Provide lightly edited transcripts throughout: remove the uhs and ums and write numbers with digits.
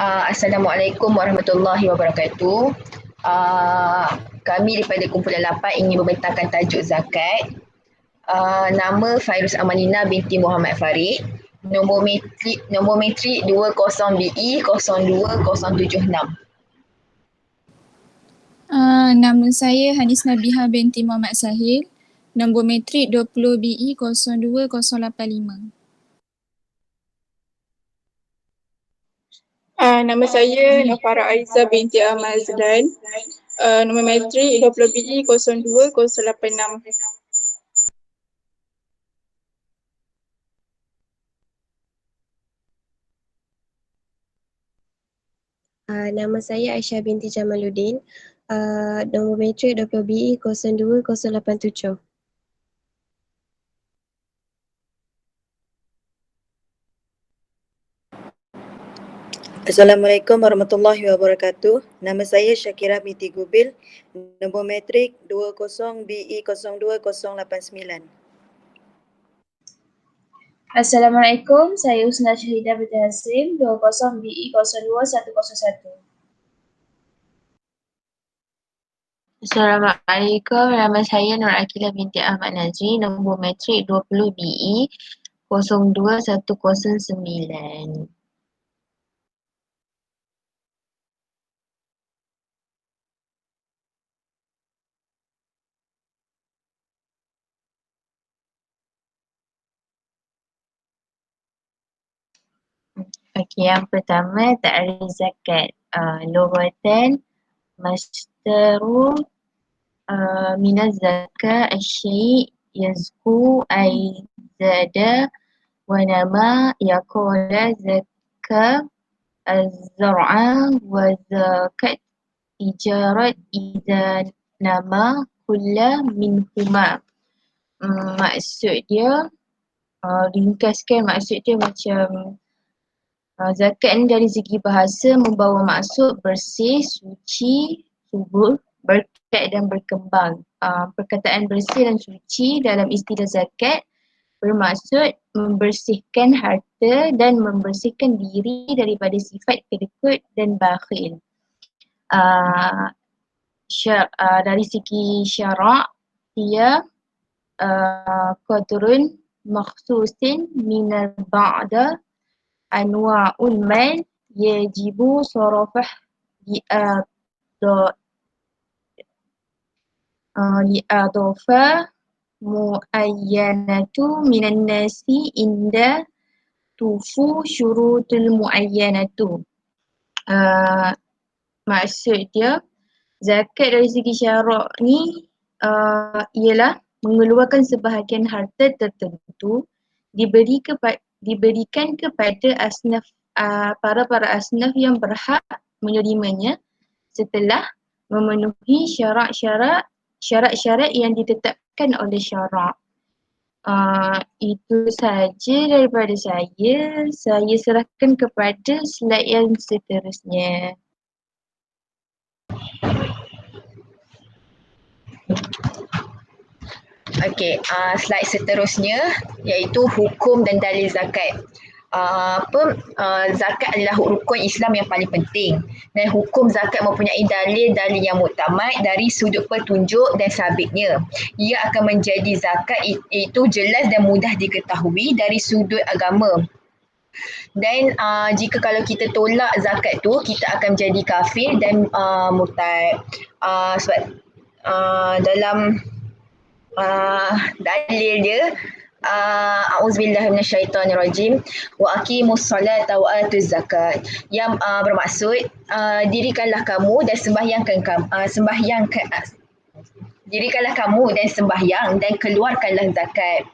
Assalamualaikum warahmatullahi wabarakatuh. Uh, Kami daripada kumpulan 8 ingin membentangkan tajuk zakat. Nama Fairuz Amalina binti Muhammad Farid. Nombor metrik 20BE 02076. Nama saya Hanis Nabihah binti Muhammad Sahil. Nombor metrik 20BE 02085. Nama saya Nafara Aiza binti Ahmad Azlan. Nombor metrik 20BE 02086. Nama saya Aisyah binti Jamaluddin. Nombor metrik 20BE 02087. Assalamualaikum warahmatullahi wabarakatuh. Nama saya Syakira binti Gubil. Nombor metrik 20BE 02089. Assalamualaikum, saya Husna Syahidah binti Hasim, 20BE 02101. Assalamualaikum, nama saya Nur Akilah binti Ahmad Nazri, nombor metrik 20BE 02109. Okey, yang pertama ta'rif zakat. Lughatan masdaru minaz zakat asy-syai' yazku ay zada wa nama yaqula zakka az-zar'a wa zakat ijarat idza nama kulla minhuma. Maksud dia, ringkaskan maksud dia macam zakat ni dari segi bahasa membawa maksud bersih, suci, subur, berkat dan berkembang. Perkataan bersih dan suci dalam istilah zakat bermaksud membersihkan harta dan membersihkan diri daripada sifat kedekut dan bakhil. Dari segi syarak, dia qadrun makhsusin minal ba'da anwa'ul mal yajibu sarafah li'adafa mu'ayyanatu minan nasi inda tufu syurutul mu'ayyanatu. Maksud dia, zakat dari segi syarak ni ialah mengeluarkan sebahagian harta tertentu diberikan kepada asnaf para asnaf yang berhak menerimanya setelah memenuhi syarat-syarat yang ditetapkan oleh syarak. Itu saja daripada saya. Saya serahkan kepada slide yang seterusnya. Okey, slide seterusnya iaitu hukum dan dalil zakat. Zakat adalah rukun Islam yang paling penting dan hukum zakat mempunyai dalil-dalil yang muktamad dari sudut petunjuk dan sabitnya. Ia akan menjadi zakat itu jelas dan mudah diketahui dari sudut agama. Dan jika kalau kita tolak zakat tu, kita akan menjadi kafir dan murtad. Sebab dalam dalil dia, a'udzubillahi minasyaitonirrajim wa aqimus solata wa atuz zakat, yang bermaksud dirikanlah kamu dan dirikanlah kamu dan sembahyang dan keluarkanlah zakat.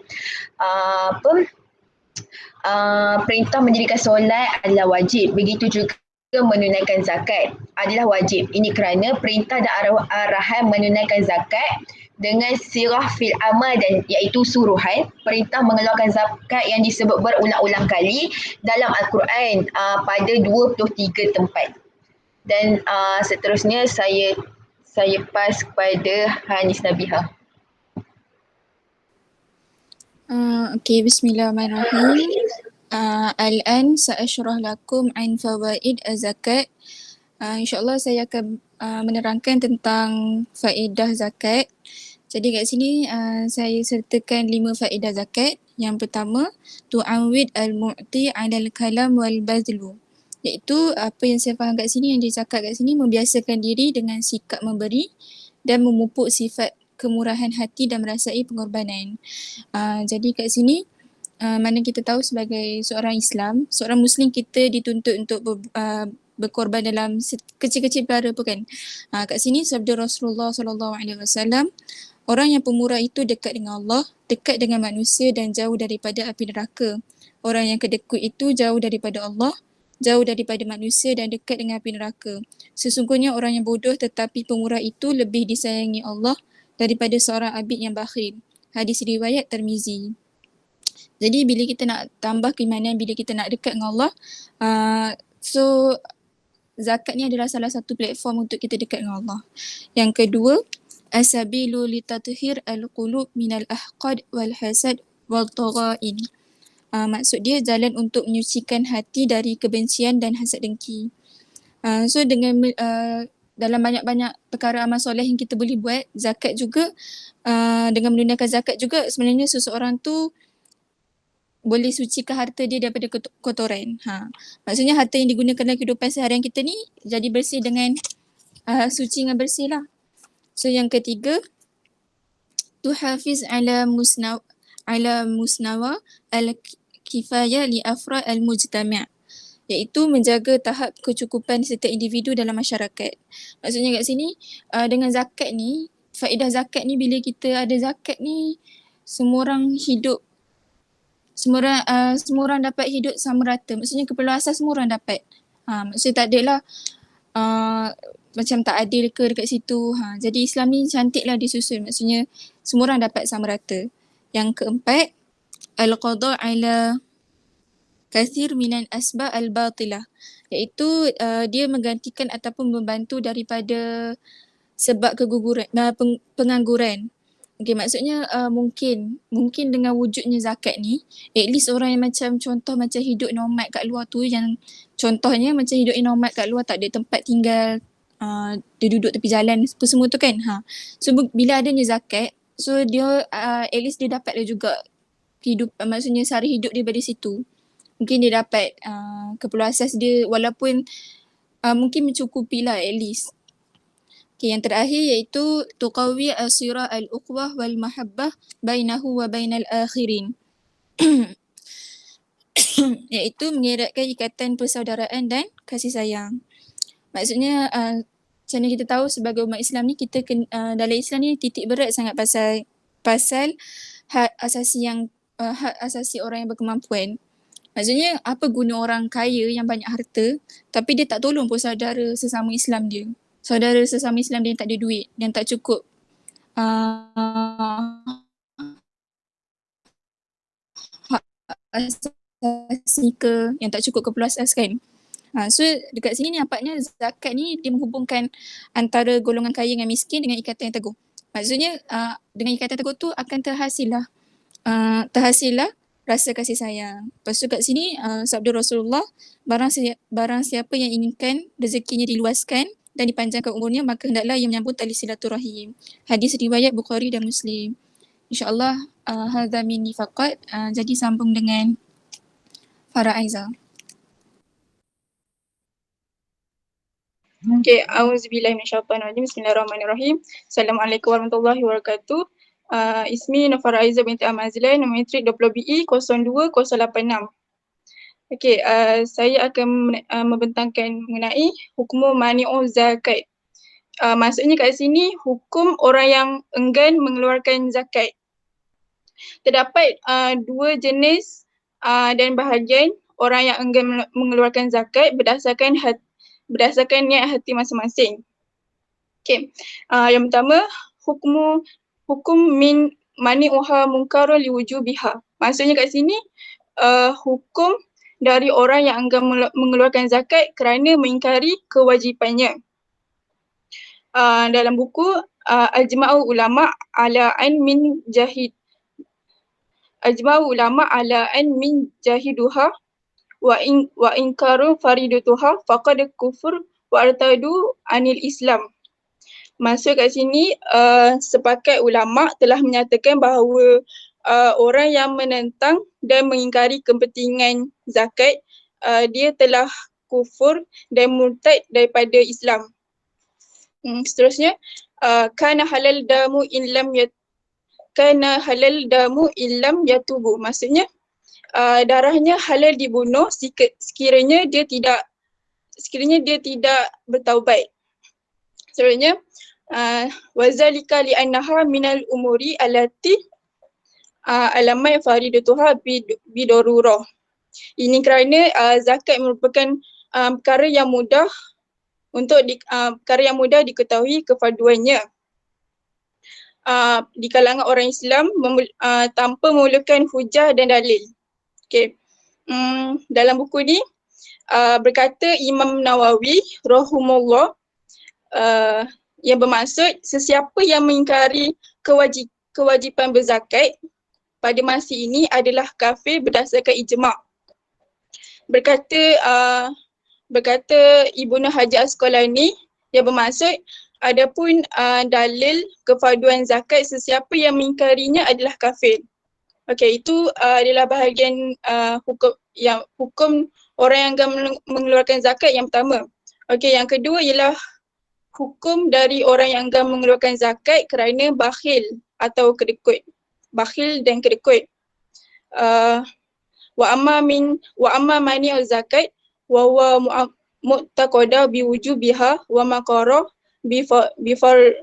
Perintah mendirikan solat adalah wajib, begitu juga menunaikan zakat adalah wajib. Ini kerana perintah dan arahan menunaikan zakat dengan sirah fil amal dan iaitu suruhan. Perintah mengeluarkan zakat yang disebut berulang-ulang kali dalam Al-Quran pada 23 tempat. Dan seterusnya saya pass kepada Hanis Nabihah. Okey, bismillahirrahmanirrahim. Al-an sa'asyrah lakum an fawaid az-zakat. InsyaAllah saya akan menerangkan tentang faedah zakat. Jadi kat sini saya sertakan 5 faedah zakat. Yang pertama, tu'awid al-mu'ti 'alal kalam wal bazlu. Iaitu apa yang saya faham kat sini, yang dicakap kat sini, membiasakan diri dengan sikap memberi dan memupuk sifat kemurahan hati dan merasai pengorbanan. Jadi kat sini mana kita tahu sebagai seorang Islam, seorang Muslim, kita dituntut untuk berkorban dalam kecil-kecil perkara pun kan. Kat sini sabda Rasulullah SAW, orang yang pemurah itu dekat dengan Allah, dekat dengan manusia dan jauh daripada api neraka. Orang yang kedekut itu jauh daripada Allah, jauh daripada manusia dan dekat dengan api neraka. Sesungguhnya orang yang bodoh tetapi pemurah itu lebih disayangi Allah daripada seorang abid yang bakhil. Hadis riwayat Tirmizi. Jadi bila kita nak tambah keimanan, bila kita nak dekat dengan Allah, so zakat ni adalah salah satu platform untuk kita dekat dengan Allah. Yang kedua, asabilu litathhir al-qulub minal ahqad wal hasad wal taghain. Maksud dia jalan untuk menyucikan hati dari kebencian dan hasad dengki. So dengan dalam banyak-banyak perkara amal soleh yang kita boleh buat, zakat juga, dengan menunaikan zakat juga sebenarnya seseorang tu boleh sucikan harta dia daripada kotoran. Maksudnya harta yang digunakan dalam kehidupan seharian kita ni jadi bersih dengan suci dengan bersih lah. So yang ketiga, tuhafiz ala musnawa al-kifayah li afrad al-mujtama', iaitu menjaga tahap kecukupan setiap individu dalam masyarakat. Maksudnya kat sini dengan zakat ni, faedah zakat ni, bila kita ada zakat ni, semua orang hidup, semua orang dapat hidup sama rata. Maksudnya keperluan asas semua orang dapat. Maksudnya tak adalah macam tak adil ke dekat situ. Jadi Islam ni cantik lah disusun. Maksudnya semua orang dapat sama rata. Yang keempat, al-qada' ala kathir minan asba' al-batilah, iaitu dia menggantikan ataupun membantu daripada sebab keguguran, pengangguran. Okay, maksudnya mungkin dengan wujudnya zakat ni, at least orang yang macam contoh macam hidup nomad kat luar tu, yang contohnya macam hidup nomad kat luar, tak ada tempat tinggal, dia duduk tepi jalan semua tu kan. So bila adanya zakat, so dia at least dia dapat juga hidup, maksudnya sara hidup dia dari situ. Mungkin dia dapat keperluan asas dia, walaupun mungkin mencukupi lah at least. Okay, yang terakhir iaitu tuqawi asira al-uqwah wal mahabbah bainahu wa bainal akhirin. Iaitu mengeratkan ikatan persaudaraan dan kasih sayang. Maksudnya macam mana kita tahu sebagai umat Islam ni, kita dalam Islam ni titik berat sangat pasal hak asasi hak asasi orang yang berkemampuan. Maksudnya apa guna orang kaya yang banyak harta tapi dia tak tolong pun saudara sesama Islam dia. Saudara sesama Islam dia yang tak ada duit, yang tak cukup hak asasi ke, yang tak cukup keperluan asas kan. So dekat sini ni nampaknya zakat ni dia menghubungkan antara golongan kaya dengan miskin dengan ikatan yang teguh. Maksudnya dengan ikatan teguh tu akan terhasil lah rasa kasih sayang. Lepas tu kat sini sabda Rasulullah, barang siapa yang inginkan rezekinya diluaskan dan dipanjangkan umurnya, maka hendaklah ia menyambut tali silaturahim. Hadis riwayat Bukhari dan Muslim. InsyaAllah hadza minni faqat. Jadi sambung dengan Farah Aiza. Okay, auzubillahi minasyaitonirrajim. Bismillahirrahmanirrahim. Assalamualaikum warahmatullahi wabarakatuh. Ismi Nafara Aiza binti Amazlan, nombor metrik 20BE 02086. Okay, saya akan membentangkan mengenai hukum mani'u zakat. Maksudnya kat sini hukum orang yang enggan mengeluarkan zakat. Terdapat dua jenis dan bahagian orang yang enggan mengeluarkan zakat berdasarkan niat hati masing-masing. Okay, yang pertama hukum min mani'uha munkarun liwujubiha. Maksudnya kat sini hukum dari orang yang enggan mengeluarkan zakat kerana mengingkari kewajipannya. Dalam buku Ajma'u Ulama' ala an min ajma'u ulama ala an min jahiduha wa inkaru faridatuha faqad kufur wa artadu anil Islam. Maksud kat sini sepakat ulama telah menyatakan bahawa orang yang menentang dan mengingkari kepentingan zakat dia telah kufur dan murtad daripada Islam. Seterusnya kana halal damu illam yatubu. Maksudnya darahnya halal dibunuh sekiranya dia tidak bertaubat. Seterusnya wazalika li'annaha minal umuri allati alamai faridatuha bidorurah. Ini kerana zakat merupakan perkara yang mudah diketahui kefarduannya di kalangan orang Islam tanpa memerlukan hujah dan dalil. Okay. Dalam buku ni berkata Imam Nawawi rahimahullah yang bermaksud sesiapa yang mengingkari kewajipan berzakat pada masa ini adalah kafir berdasarkan ijma'. Berkata Ibnu Hajar Asqalani yang bermaksud adapun dalil kefarduan zakat sesiapa yang mengingkarinya adalah kafir. Okey, itu adalah bahagian hukum orang yang akan mengeluarkan zakat yang pertama. Okey, yang kedua ialah hukum dari orang yang akan mengeluarkan zakat kerana bakhil atau kedekut. Bakhil dan kedekut. Wa amma mani zakat wa huwa mu'taqada biwujubiha wa maqara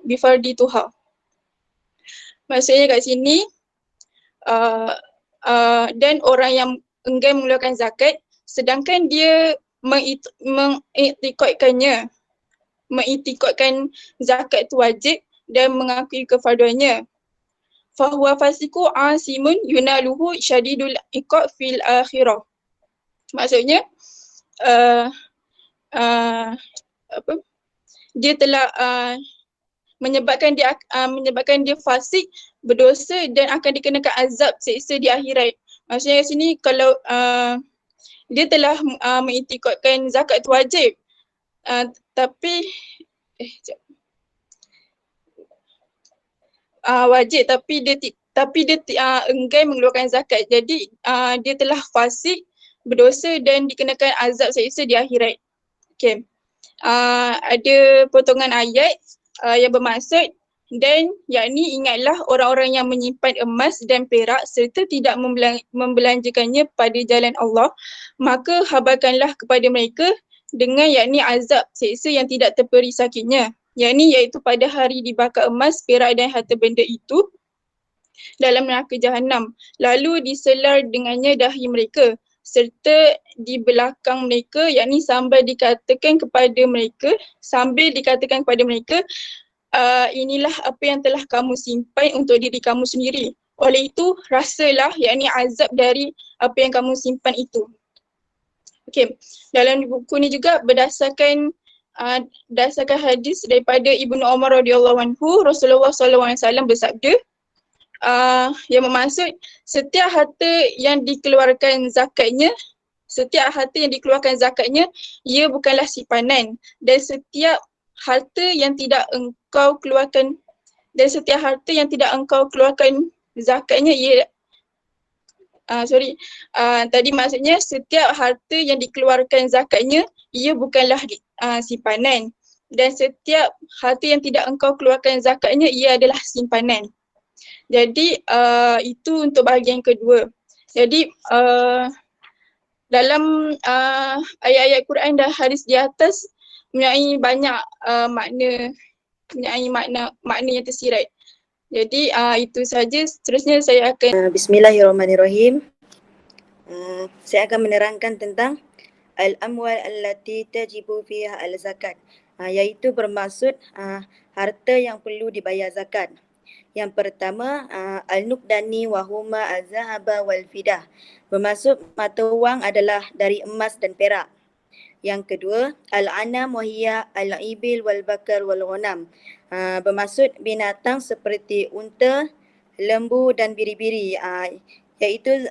bifardituha. Maksudnya kat sini dan orang yang enggan mengeluarkan zakat sedangkan dia mengiktikadkan zakat itu wajib dan mengakui kefarduannya. Fahuwa fasiku asimun yunaluhu syadidul iqab fil akhirah. Maksudnya dia telah menyebabkan dia fasik, berdosa dan akan dikenakan azab seksa di akhirat. Maksudnya kat sini kalau dia telah mengiktikadkan zakat itu wajib wajib tapi dia enggan mengeluarkan zakat. Jadi dia telah fasik, berdosa dan dikenakan azab seksa di akhirat. Okey. Ada potongan ayat yang bermaksud dan yakni ingatlah orang-orang yang menyimpan emas dan perak serta tidak membelanjakannya pada jalan Allah, maka habarkanlah kepada mereka dengan yakni azab seksa yang tidak terperi sakitnya, iaitu pada hari dibakar emas, perak dan harta benda itu dalam neraka jahanam, lalu diselar dengannya dahi mereka serta di belakang mereka, yakni sambil dikatakan kepada mereka inilah apa yang telah kamu simpan untuk diri kamu sendiri. Oleh itu rasalah yakni azab dari apa yang kamu simpan itu. Okey, dalam buku ni juga berdasarkan hadis daripada Ibnu Umar radhiyallahu anhu, Rasulullah SAW bersabda yang bermaksud setiap harta yang dikeluarkan zakatnya ia bukanlah simpanan, dan setiap harta yang tidak engkau keluarkan zakatnya tadi maksudnya setiap harta yang dikeluarkan zakatnya ia bukanlah simpanan, dan setiap harta yang tidak engkau keluarkan zakatnya ia adalah simpanan. Jadi itu untuk bahagian kedua. Jadi dalam ayat-ayat Quran dan hadis di atas mempunyai banyak makna yang tersirat. Jadi itu saja. Seterusnya saya akan Bismillahirrahmanirrahim. Saya akan menerangkan tentang al-amwal allati tajibu fiha al-zakat, iaitu bermaksud harta yang perlu dibayar zakat. Yang pertama, al-nuqdani wa huma az-zahaba wal fidah, bermaksud mata wang adalah dari emas dan perak. Yang kedua, al-anam wa hiya al-ibil wal bakar wal ghanam, bermaksud binatang seperti unta, lembu dan biri-biri, iaitu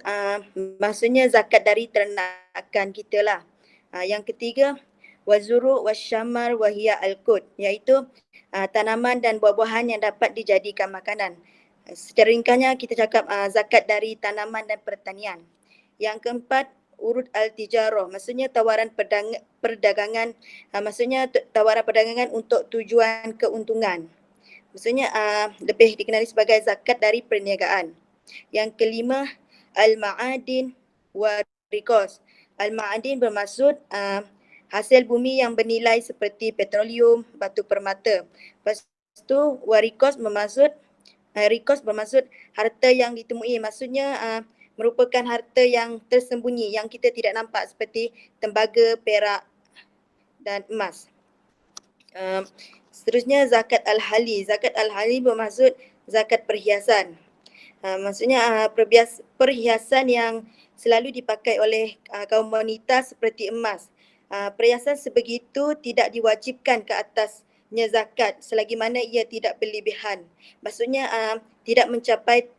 maksudnya zakat dari ternakan kita lah. Yang ketiga, wazuru wasyamar wahia al-qut, iaitu tanaman dan buah-buahan yang dapat dijadikan makanan. Secara ringkasnya kita cakap zakat dari tanaman dan pertanian. Yang keempat, urud al-tijarah, maksudnya tawaran perdagangan, maksudnya tawaran perdagangan untuk tujuan keuntungan. Maksudnya lebih dikenali sebagai zakat dari perniagaan. Yang kelima, al-ma'adin wa rikos. Al-ma'adin bermaksud hasil bumi yang bernilai seperti petroleum, batu permata. Lepas tu warikos bermaksud harta yang ditemui. Maksudnya merupakan harta yang tersembunyi yang kita tidak nampak seperti tembaga, perak dan emas. Seterusnya zakat al-hali. Zakat al-hali bermaksud zakat perhiasan. Maksudnya perhiasan yang selalu dipakai oleh kaum wanita seperti emas. Perhiasan sebegitu tidak diwajibkan ke atasnya zakat selagi mana ia tidak berlebihan. Maksudnya tidak mencapai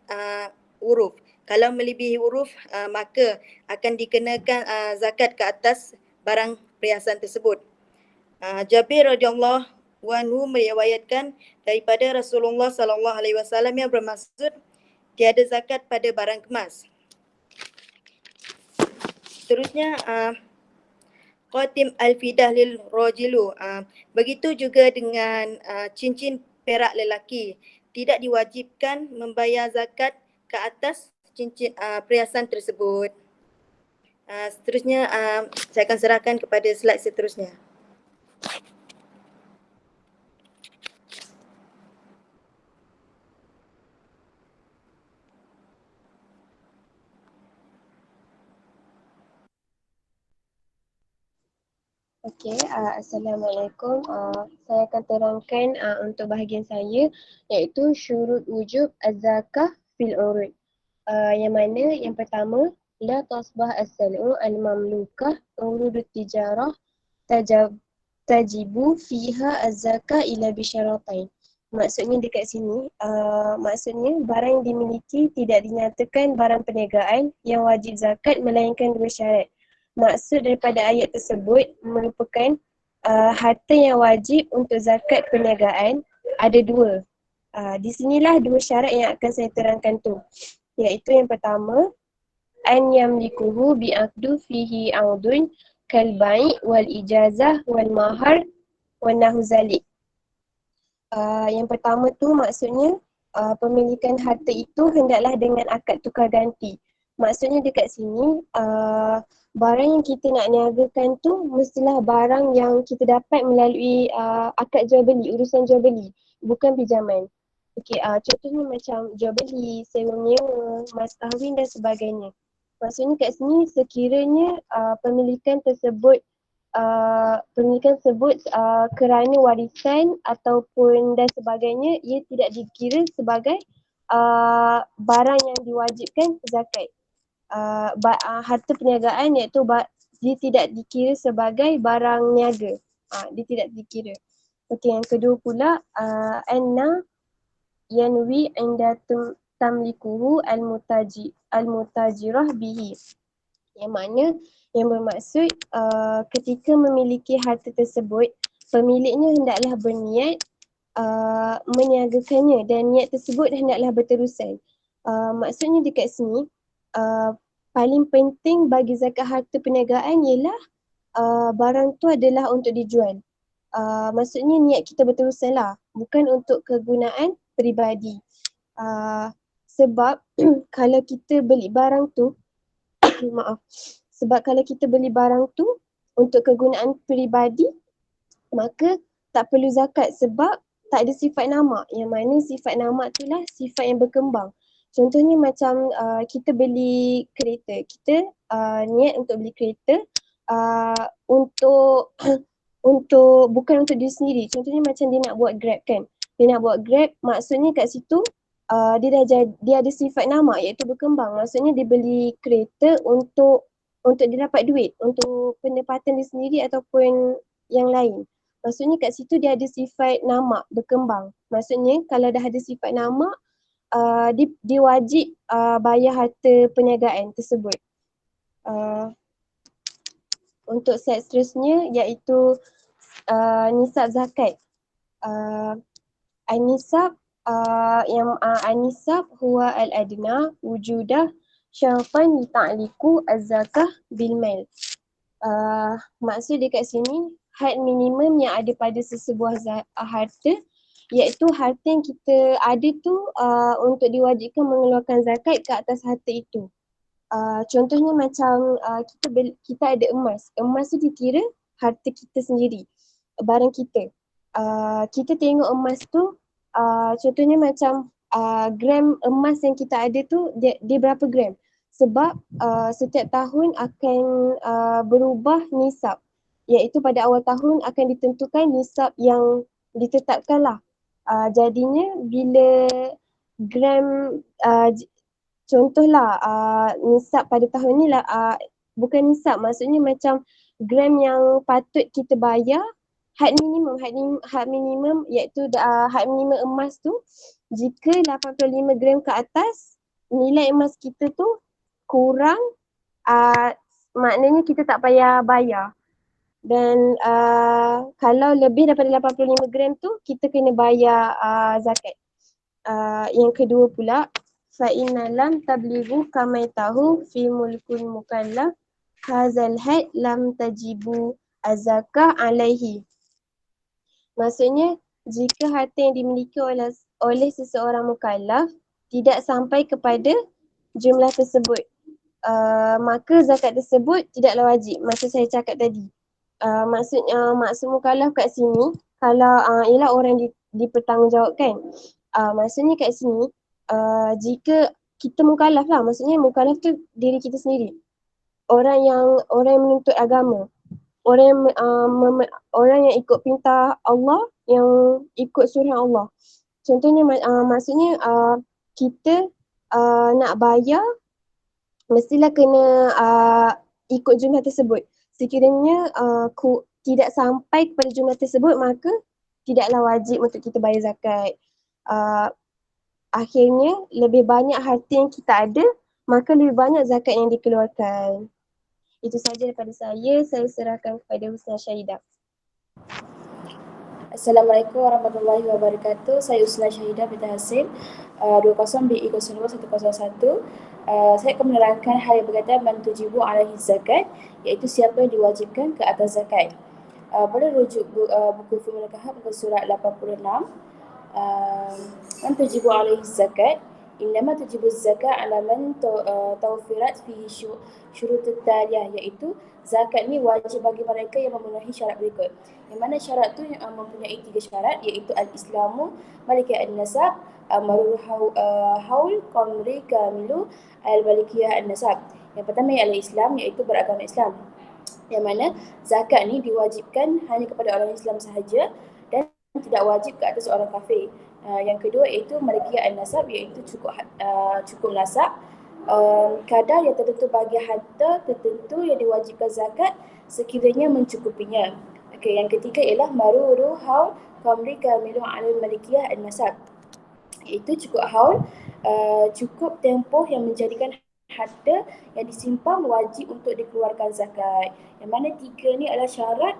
uruf. Kalau melebihi uruf maka akan dikenakan zakat ke atas barang perhiasan tersebut. Jabir radhiyallahu anhu meriwayatkan daripada Rasulullah sallallahu alaihi wasallam yang bermaksud tiada zakat pada barang kemas. Seterusnya qatim al-fidah lil rajilu. Begitu juga dengan cincin perak lelaki. Tidak diwajibkan membayar zakat ke atas cincin perhiasan tersebut. Seterusnya saya akan serahkan kepada slide seterusnya. Okey, Assalamualaikum. Saya akan terangkan untuk bahagian saya iaitu syurut wujub az-zakah fil urud. Yang mana yang pertama, la tasbah as-sal'u al-mamlukah urudut tijarah tajibu fiha az-zakah ila bisyaratain. Maksudnya dekat sini, maksudnya barang yang dimiliki tidak dinyatakan barang perniagaan yang wajib zakat melainkan dua syarat. Maksud daripada ayat tersebut merupakan harta yang wajib untuk zakat perniagaan ada dua. Di sinilah dua syarat yang akan saya terangkan tu. Iaitu yang pertama, an yamlikuhu bi'aqdu fihi audun kal bai' wal ijazah wal mahar wa nahu zalik. Yang pertama tu maksudnya pemilikan harta itu hendaklah dengan akad tukar ganti. Maksudnya dekat sini barang yang kita nak niagakan tu mestilah barang yang kita dapat melalui akad jual beli, urusan jual beli, bukan pinjaman. Okey, contohnya macam jual beli, sewa menyewa, mas kahwin dan sebagainya. Maksudnya kat sini sekiranya pemilikan tersebut kerana warisan ataupun dan sebagainya, ia tidak dikira sebagai barang yang diwajibkan zakat. Harta perniagaan iaitu dia tidak dikira sebagai barang niaga. Dia tidak dikira. Okey, yang kedua pula anna yanwi inda tamlikuhu al-mutajirah bihi. Yang mana yang bermaksud ketika memiliki harta tersebut, pemiliknya hendaklah berniat meniagakannya dan niat tersebut hendaklah berterusan. Maksudnya dekat sini paling penting bagi zakat harta perniagaan ialah barang tu adalah untuk dijual. Maksudnya niat kita berterusan lah, bukan untuk kegunaan peribadi. Sebab kalau kita beli barang tu sebab kalau kita beli barang tu untuk kegunaan peribadi, maka tak perlu zakat sebab tak ada sifat nama. Yang mana sifat nama tu lah sifat yang berkembang. Contohnya macam kita beli kereta, kita niat untuk beli kereta untuk bukan untuk diri sendiri. Contohnya macam dia nak buat Grab kan. Dia nak buat Grab, maksudnya kat situ dia ada sifat nama iaitu berkembang. Maksudnya dia beli kereta untuk dia dapat duit, untuk pendapatan dia sendiri ataupun yang lain. Maksudnya kat situ dia ada sifat nama berkembang. Maksudnya kalau dah ada sifat nama, diwajib bayar harta perniagaan tersebut. Untuk set seterusnya iaitu nisab zakat. An-nisab an-nisab huwa al-adna wujudah syarfan lita'liku az-zakah bil mal. Maksud dekat sini had minimum yang ada pada sesebuah harta, iaitu harta yang kita ada tu untuk diwajibkan mengeluarkan zakat ke atas harta itu. Contohnya macam kita ada emas. Emas tu dikira harta kita sendiri, barang kita. Kita tengok emas tu, contohnya macam gram emas yang kita ada tu dia berapa gram. Sebab setiap tahun akan berubah nisab, iaitu pada awal tahun akan ditentukan nisab yang ditetapkan lah. Jadinya bila gram contohlah nisab pada tahun ni lah, bukan nisab, maksudnya macam gram yang patut kita bayar, had minimum iaitu had minimum emas tu, jika 85 gram ke atas, nilai emas kita tu kurang, maknanya kita tak payah bayar. Dan kalau lebih daripada 85 gram tu, kita kena bayar zakat. Yang kedua pula, fa'inna lam tablighu kama tahu fi mulkul mukallaf hazal had lam tajibu az-zakah alaihi. Maksudnya jika harta yang dimiliki oleh seseorang mukallaf tidak sampai kepada jumlah tersebut, maka zakat tersebut tidaklah wajib. Maksud saya cakap tadi, maksud mukallaf kat sini kalau ialah orang dipertanggungjawabkan. Maksudnya kat sini jika kita mukallaf lah, maksudnya mukallaf tu diri kita sendiri, orang yang menuntut agama, orang yang ikut perintah Allah, yang ikut suruhan Allah. Contohnya maksudnya kita nak bayar, mestilah kena ikut jumlah tersebut. Sekiranya tidak sampai kepada jumlah tersebut, maka tidaklah wajib untuk kita bayar zakat. Akhirnya lebih banyak harta yang kita ada, maka lebih banyak zakat yang dikeluarkan. Itu sahaja daripada saya serahkan kepada Husna Syahidah. Assalamualaikum warahmatullahi wabarakatuh. Saya Husna Syahidah binti Hasim, 20BE021101. Saya akan menerangkan hal yang berkaitan man tujibu alaihi zakat, iaitu siapa yang diwajibkan ke atas zakat. Boleh rujuk buku Fumul Kahf muka surat 86. Man tujibu alaihi zakat, innama tujibu zakat ala man tawfirat fihi syurutut taliyah, iaitu zakat ni wajib bagi mereka yang memenuhi syarat berikut. Yang mana syarat tu mempunyai 3 syarat, iaitu al-islamu, malikiyah an-nasab, marur haul qamri kamilu, al-malikiyah an-nasab. Yang pertama ialah Islam, iaitu beragama Islam. Yang mana zakat ni diwajibkan hanya kepada orang Islam sahaja dan tidak wajib ke atas orang kafir. Yang kedua iaitu malikiyah an-nasab, iaitu cukup nasab, kadar yang tertentu bagi harta tertentu yang diwajibkan zakat sekiranya mencukupinya. Okey, yang ketiga ialah maruru haul qamri kamilu alal malikiyah an-nasab, iaitu cukup haul, cukup tempoh yang menjadikan harta yang disimpan wajib untuk dikeluarkan zakat. Yang mana 3 ni adalah syarat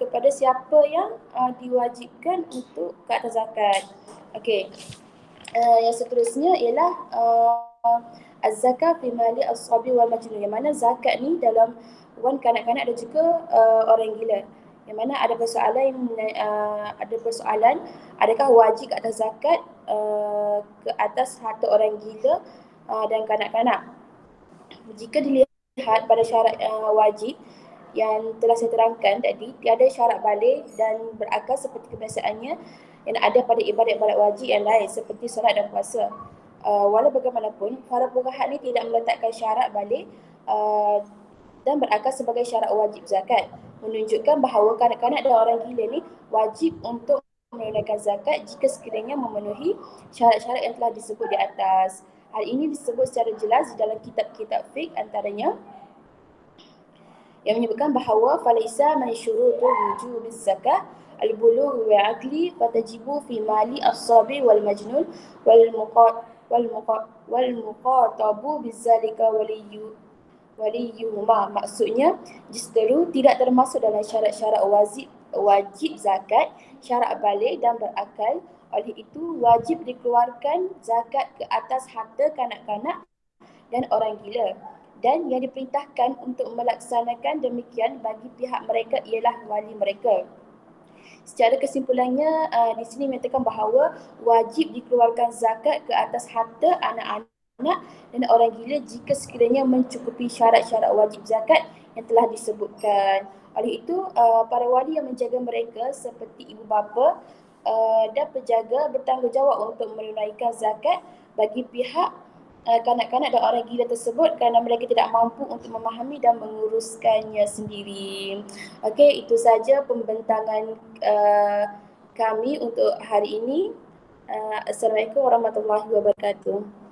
kepada siapa yang diwajibkan untuk ke atas zakat. Okey. Yang seterusnya ialah az-zakah fi mali as-sabi wal majnun, yang mana zakat ni dalam wan kanak-kanak dan juga orang gila. Yang mana ada persoalan adakah wajib ke atas zakat ke atas harta orang gila dan kanak-kanak. Jika dilihat pada syarat wajib yang telah saya terangkan tadi, tiada syarat balik dan berakal seperti kebiasaannya yang ada pada ibadat-ibadat wajib yang lain seperti solat dan puasa. Walau bagaimanapun, para fuqaha ni tidak meletakkan syarat balik dan berakal sebagai syarat wajib zakat, menunjukkan bahawa kanak-kanak dan orang gila ni wajib untuk menunaikan zakat jika sekiranya memenuhi syarat-syarat yang telah disebut di atas. Hal ini disebut secara jelas di dalam kitab-kitab fiqh, antaranya yang menyebutkan bahawa falaisa min syurutul wujubiz zakah al-bulugh wal aqli fatajibu fi mali as-sabi wal majnun wal muqatabu bizzalika waliyuhuma. Maksudnya justeru tidak termasuk dalam syarat-syarat wajib zakat, syarat balik dan berakal. Oleh itu wajib dikeluarkan zakat ke atas harta kanak-kanak dan orang gila. Dan yang diperintahkan untuk melaksanakan demikian bagi pihak mereka ialah wali mereka. Secara kesimpulannya, di sini menyatakan bahawa wajib dikeluarkan zakat ke atas harta anak-anak dan orang gila jika sekiranya mencukupi syarat-syarat wajib zakat yang telah disebutkan. Oleh itu, para wali yang menjaga mereka seperti ibu bapa dan penjaga bertanggungjawab untuk menunaikan zakat bagi pihak kanak-kanak dan orang gila tersebut kerana mereka tidak mampu untuk memahami dan menguruskannya sendiri. Okey, itu saja pembentangan kami untuk hari ini. Assalamualaikum warahmatullahi wabarakatuh.